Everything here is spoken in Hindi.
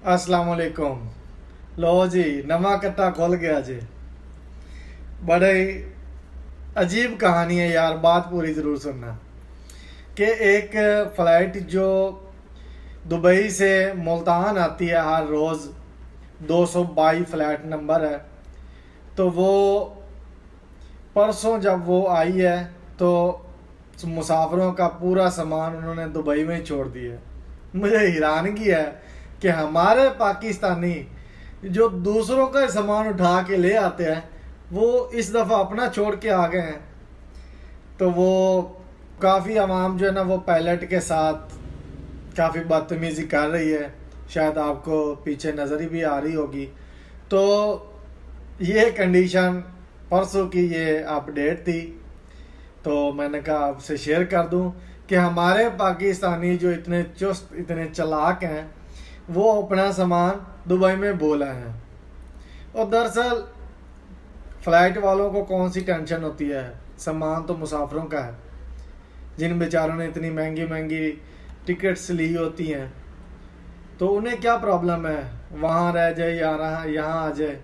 अस्सलाम वालेकुम। लो जी, नवा कट्टा खुल गया जी। बड़े अजीब कहानी है यार, बात पूरी ज़रूर सुनना। कि एक फ़्लाइट जो दुबई से मुल्तान आती है हर रोज़, 222 फ्लैट नंबर है। तो वो परसों जब वो आई है तो मुसाफिरों का पूरा सामान उन्होंने दुबई में ही छोड़ दिया। मुझे हैरानगी है कि हमारे पाकिस्तानी जो दूसरों का सामान उठा के ले आते हैं, वो इस दफ़ा अपना छोड़ के आ गए हैं। तो वो काफ़ी आवाम जो है ना, वो पायलट के साथ काफ़ी बदतमीज़ी कर रही है। शायद आपको पीछे नज़र ही भी आ रही होगी। तो ये कंडीशन परसों की ये अपडेट थी, तो मैंने कहा आपसे शेयर कर दूं कि हमारे पाकिस्तानी जो इतने चुस्त, इतने चालाक हैं, वो अपना सामान दुबई में भूल आए हैं। और दरअसल फ़्लाइट वालों को कौन सी टेंशन होती है, सामान तो मुसाफिरों का है, जिन बेचारों ने इतनी महंगी महंगी टिकट्स ली होती हैं। तो उन्हें क्या प्रॉब्लम है, वहाँ रह जाए या यहाँ आ जाए।